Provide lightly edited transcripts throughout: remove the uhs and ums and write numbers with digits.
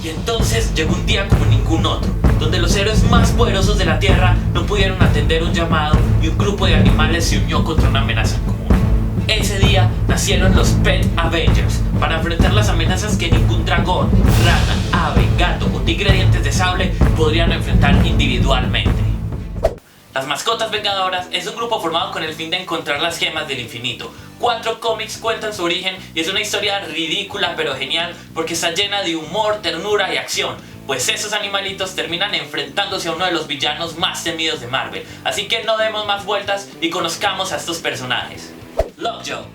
Y entonces llegó un día como ningún otro, donde los héroes más poderosos de la Tierra no pudieron atender un llamado y un grupo de animales se unió contra una amenaza en común. Ese día nacieron los Pet Avengers para enfrentar las amenazas que ningún dragón, rana, ave, gato o tigre de dientes de sable podrían enfrentar individualmente. Las Mascotas Vengadoras es un grupo formado con el fin de encontrar las gemas del infinito. 4 cómics cuentan su origen y es una historia ridícula pero genial porque está llena de humor, ternura y acción, pues esos animalitos terminan enfrentándose a uno de los villanos más temidos de Marvel. Así que no demos más vueltas y conozcamos a estos personajes. Lockjaw.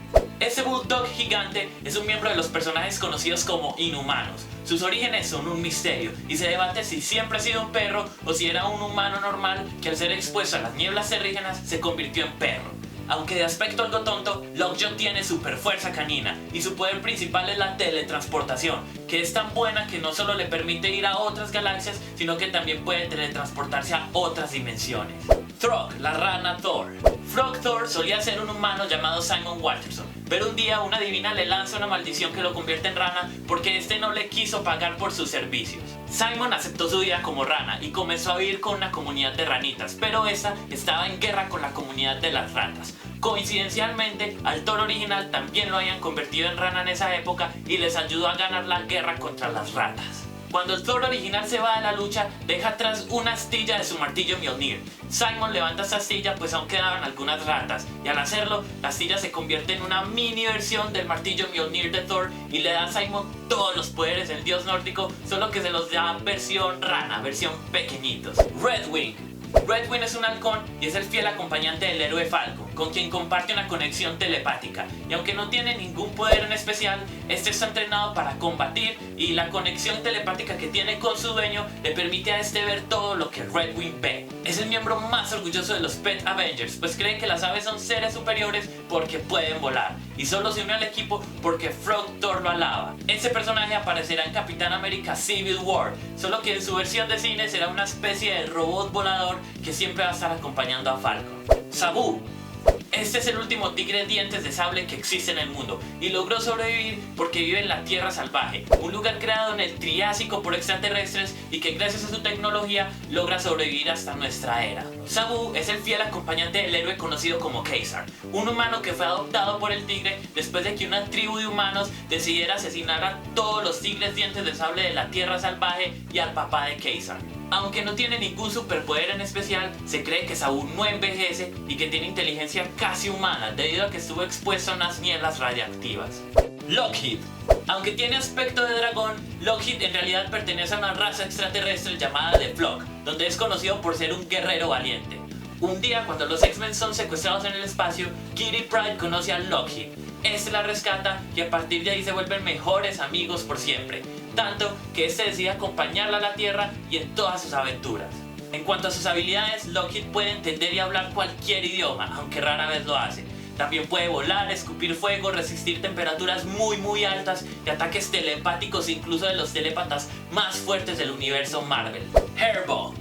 Este bulldog gigante es un miembro de los personajes conocidos como Inhumanos. Sus orígenes son un misterio y se debate si siempre ha sido un perro o si era un humano normal que al ser expuesto a las nieblas terrígenas se convirtió en perro. Aunque de aspecto algo tonto, Lockjaw tiene super fuerza canina y su poder principal es la teletransportación, que es tan buena que no solo le permite ir a otras galaxias, sino que también puede teletransportarse a otras dimensiones. Throg, la rana Thor. Frog Thor solía ser un humano llamado Simon Walterson, pero un día una divina le lanza una maldición que lo convierte en rana porque este no le quiso pagar por sus servicios. Simon aceptó su vida como rana y comenzó a vivir con una comunidad de ranitas, pero esta estaba en guerra con la comunidad de las ratas. Coincidencialmente, al Thor original también lo habían convertido en rana en esa época y les ayudó a ganar la guerra contra las ratas. Cuando el Thor original se va de la lucha, deja atrás una astilla de su martillo Mjolnir. Simon levanta esa astilla pues aún quedaban algunas ratas, y al hacerlo, la astilla se convierte en una mini versión del martillo Mjolnir de Thor y le da a Simon todos los poderes del dios nórdico, solo que se los da versión rana, versión pequeñitos. Redwing. Redwing es un halcón y es el fiel acompañante del héroe Falcon, con quien comparte una conexión telepática, y aunque no tiene ningún poder en especial, este está entrenado para combatir y la conexión telepática que tiene con su dueño le permite a este ver todo lo que Redwing ve. Es el miembro más orgulloso de los Pet Avengers, pues cree que las aves son seres superiores porque pueden volar, y solo se une al equipo porque Frog Thor lo alaba. Este personaje aparecerá en Capitán América Civil War, solo que en su versión de cine será una especie de robot volador que siempre va a estar acompañando a Falcon. Sabu. Este es el último tigre de dientes de sable que existe en el mundo y logró sobrevivir porque vive en la Tierra Salvaje, un lugar creado en el Triásico por extraterrestres y que gracias a su tecnología logra sobrevivir hasta nuestra era. Sabu es el fiel acompañante del héroe conocido como Ka-Zar, un humano que fue adoptado por el tigre después de que una tribu de humanos decidiera asesinar a todos los tigres dientes de sable de la Tierra Salvaje y al papá de Ka-Zar. Aunque no tiene ningún superpoder en especial, se cree que Sabu no envejece y que tiene inteligencia casi humana debido a que estuvo expuesto a unas nieblas radiactivas. Lockheed. Aunque tiene aspecto de dragón, Lockheed en realidad pertenece a una raza extraterrestre llamada The Flock, donde es conocido por ser un guerrero valiente. Un día, cuando los X-Men son secuestrados en el espacio, Kitty Pryde conoce a Lockheed. Este la rescata y a partir de ahí se vuelven mejores amigos por siempre, tanto que este decide acompañarla a la Tierra y en todas sus aventuras. En cuanto a sus habilidades, Lockheed puede entender y hablar cualquier idioma, aunque rara vez lo hace. También puede volar, escupir fuego, resistir temperaturas muy altas y ataques telepáticos incluso de los telépatas más fuertes del universo Marvel. Hairball.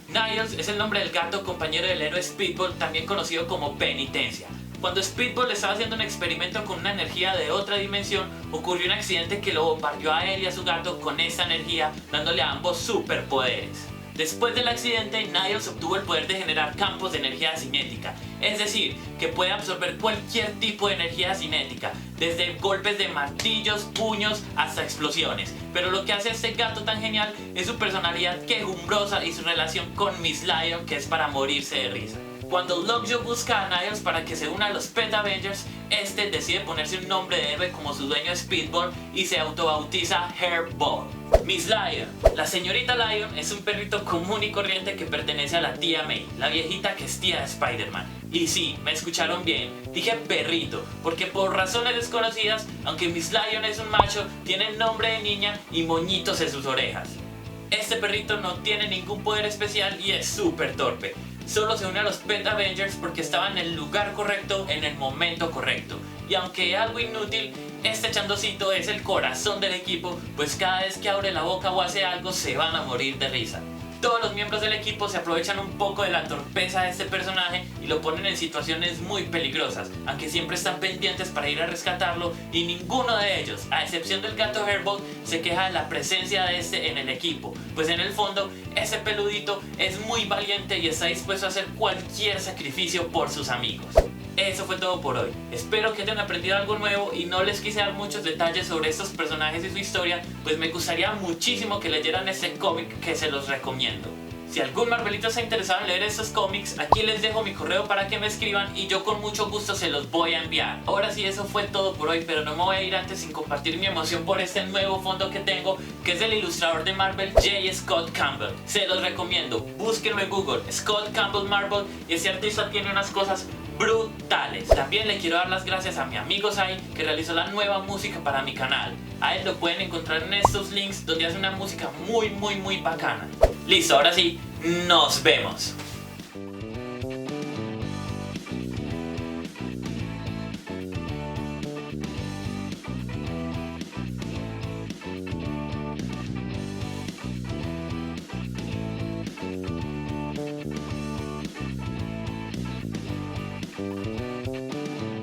Niles es el nombre del gato compañero del héroe Speedball, también conocido como Penitencia. Cuando Speedball estaba haciendo un experimento con una energía de otra dimensión, ocurrió un accidente que lo bombardeó a él y a su gato con esa energía, dándole a ambos superpoderes. Después del accidente, Niles obtuvo el poder de generar campos de energía cinética, es decir, que puede absorber cualquier tipo de energía cinética, desde golpes de martillos, puños, hasta explosiones. Pero lo que hace a este gato tan genial es su personalidad quejumbrosa y su relación con Miss Lion, que es para morirse de risa. Cuando Lockjaw busca a Niles para que se una a los Pet Avengers, este decide ponerse un nombre de héroe como su dueño Speedball y se autobautiza Hairball. Miss Lion. La señorita Lion es un perrito común y corriente que pertenece a la tía May, la viejita que es tía de Spider-Man. Y sí, me escucharon bien, dije perrito, porque por razones desconocidas, aunque Miss Lion es un macho, tiene nombre de niña y moñitos en sus orejas. Este perrito no tiene ningún poder especial y es súper torpe. Solo se une a los Pet Avengers porque estaba en el lugar correcto en el momento correcto. Y aunque es algo inútil, este chandocito es el corazón del equipo, pues cada vez que abre la boca o hace algo se van a morir de risa. Todos los miembros del equipo se aprovechan un poco de la torpeza de este personaje y lo ponen en situaciones muy peligrosas, aunque siempre están pendientes para ir a rescatarlo, y ninguno de ellos, a excepción del gato Hairball, se queja de la presencia de este en el equipo, pues en el fondo ese peludito es muy valiente y está dispuesto a hacer cualquier sacrificio por sus amigos. Eso fue todo por hoy. Espero que hayan aprendido algo nuevo y no les quise dar muchos detalles sobre estos personajes y su historia, pues me gustaría muchísimo que leyeran este cómic, que se los recomiendo. Si algún Marvelito está interesado en leer estos cómics, aquí les dejo mi correo para que me escriban y yo con mucho gusto se los voy a enviar. Ahora sí, eso fue todo por hoy, pero no me voy a ir antes sin compartir mi emoción por este nuevo fondo que tengo, que es del ilustrador de Marvel, J. Scott Campbell. Se los recomiendo, búsquenlo en Google, Scott Campbell Marvel, y ese artista tiene unas cosas brutales. También le quiero dar las gracias a mi amigo Sai, que realizó la nueva música para mi canal. A él lo pueden encontrar en estos links, donde hace una música muy bacana. Listo, ahora sí, nos vemos.